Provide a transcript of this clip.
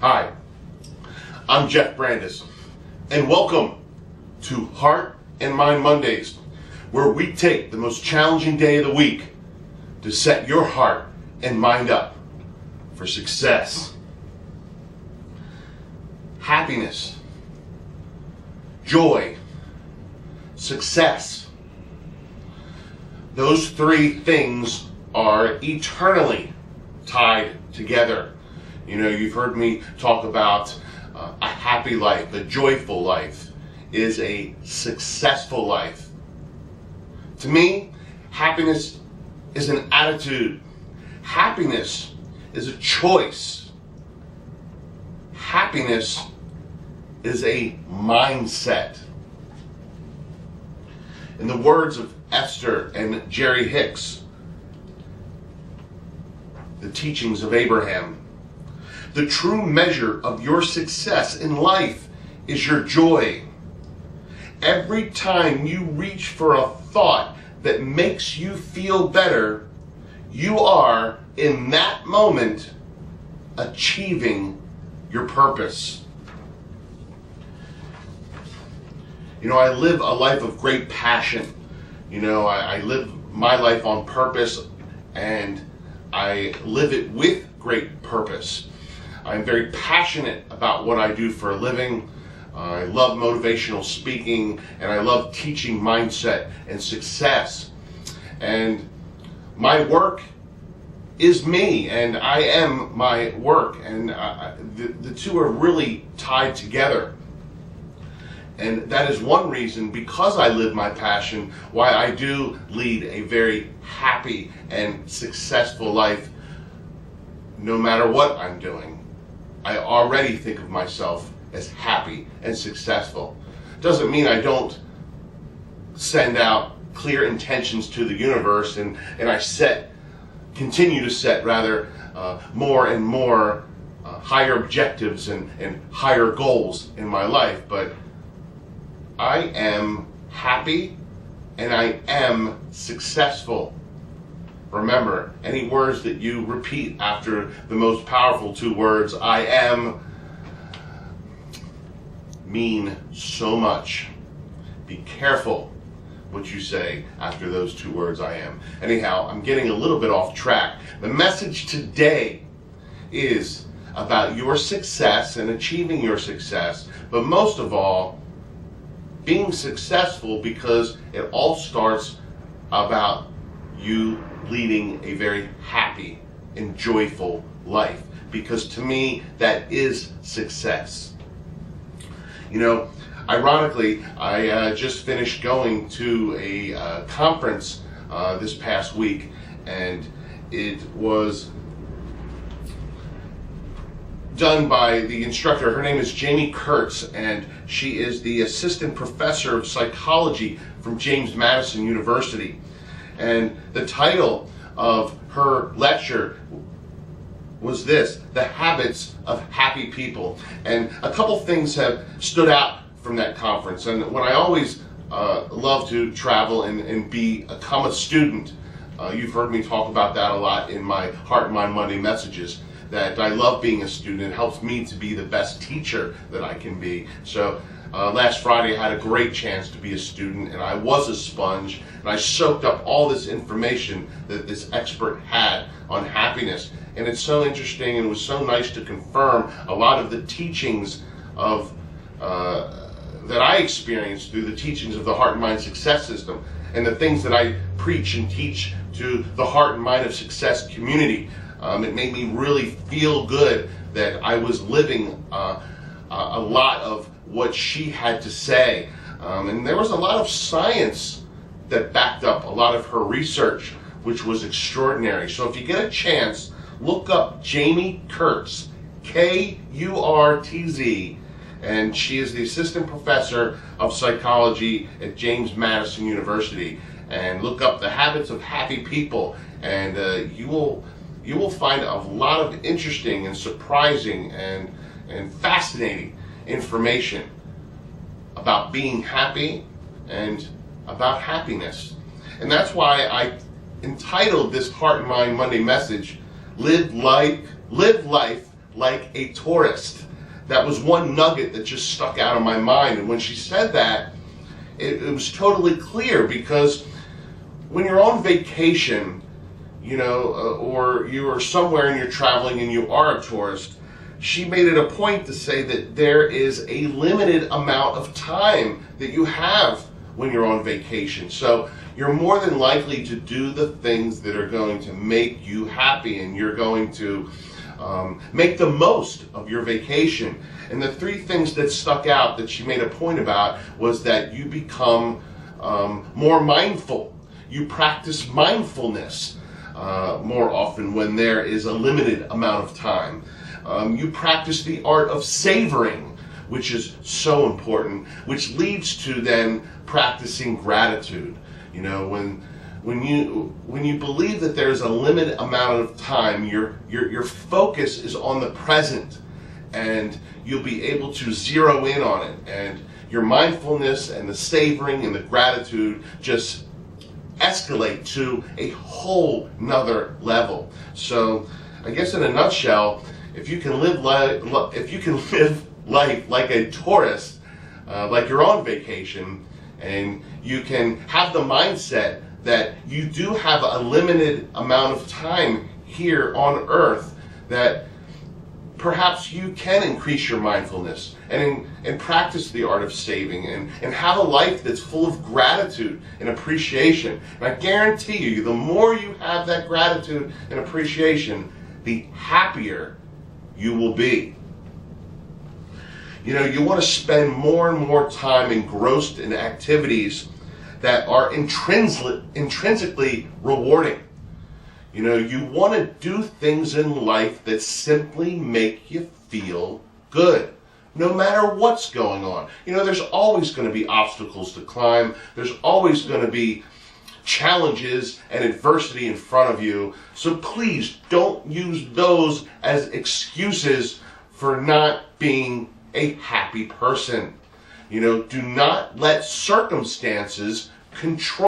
Hi, I'm Jeff Brandis, and welcome to Heart and Mind Mondays, where we take the most challenging day of the week to set your heart and mind up for success. Happiness, joy, success. Those three things are eternally tied together. You know, you've heard me talk about a happy life, a joyful life is a successful life. To me, happiness is an attitude. Happiness is a choice. Happiness is a mindset. In the words of Esther and Jerry Hicks, The Teachings of Abraham, the true measure of your success in life is your joy. Every time you reach for a thought that makes you feel better, you are, in that moment, achieving your purpose. You know, I live a life of great passion. You know, I live my life on purpose, and I live it with great purpose. I'm very passionate about what I do for a living. I love motivational speaking, and I love teaching mindset and success. And my work is me, and I am my work, and the two are really tied together. And that is one reason, because I live my passion, why I do lead a very happy and successful life no matter what I'm doing. I already think of myself as happy and successful. Doesn't mean I don't send out clear intentions to the universe and I continue to set more and more higher objectives and higher goals in my life, but I am happy and I am successful. Remember, any words that you repeat after the most powerful two words, I am, mean so much. Be careful what you say after those two words, I am. Anyhow, I'm getting a little bit off track. The message today is about your success and achieving your success, but most of all, being successful, because it all starts about you leading a very happy and joyful life, because to me that is success. You know, ironically, I just finished going to a conference this past week, and it was done by the instructor. Her name is Jamie Kurtz, and she is the assistant professor of psychology from James Madison University. And the title of her lecture was this: The Habits of Happy People. And a couple things have stood out from that conference. And when I always love to travel and become a student, you've heard me talk about that a lot in my Heart and Mind Monday messages, that I love being a student. It helps me to be the best teacher that I can be. So last Friday I had a great chance to be a student, and I was a sponge, and I soaked up all this information that this expert had on happiness. And it's so interesting, and it was so nice to confirm a lot of the teachings of that I experienced through the teachings of the Heart and Mind Success System, and the things that I preach and teach to the Heart and Mind of Success community. It made me really feel good that I was living a lot of what she had to say. And there was a lot of science that backed up a lot of her research, which was extraordinary. So if you get a chance, look up Jamie Kurtz, Kurtz, and she is the assistant professor of psychology at James Madison University. And look up The Habits of Happy People, and you will find a lot of interesting and surprising and fascinating information about being happy and about happiness. And that's why I entitled this Heart and Mind Monday message, Live Life like a tourist. That was one nugget that just stuck out of my mind. And when she said that, it was totally clear, because when you're on vacation, or you are somewhere and you're traveling and you are a tourist, she made it a point to say that there is a limited amount of time that you have when you're on vacation. So you're more than likely to do the things that are going to make you happy, and you're going to make the most of your vacation. And the three things that stuck out that she made a point about was that you become more mindful. You practice mindfulness more often when there is a limited amount of time. You practice the art of savoring, which is so important, which leads to then practicing gratitude. When you believe that there's a limited amount of time, your focus is on the present, and you'll be able to zero in on it, and your mindfulness and the savoring and the gratitude just escalate to a whole nother level. So I guess in a nutshell, if you can live life like a tourist, like you're on vacation, and you can have the mindset that you do have a limited amount of time here on earth, that perhaps you can increase your mindfulness and practice the art of saving, and have a life that's full of gratitude and appreciation. And I guarantee you, the more you have that gratitude and appreciation, the happier you will be. You want to spend more and more time engrossed in activities that are intrinsically rewarding. You want to do things in life that simply make you feel good, no matter what's going on. There's always going to be obstacles to climb. There's always going to be challenges and adversity in front of you. So please don't use those as excuses for not being a happy person. Do not let circumstances control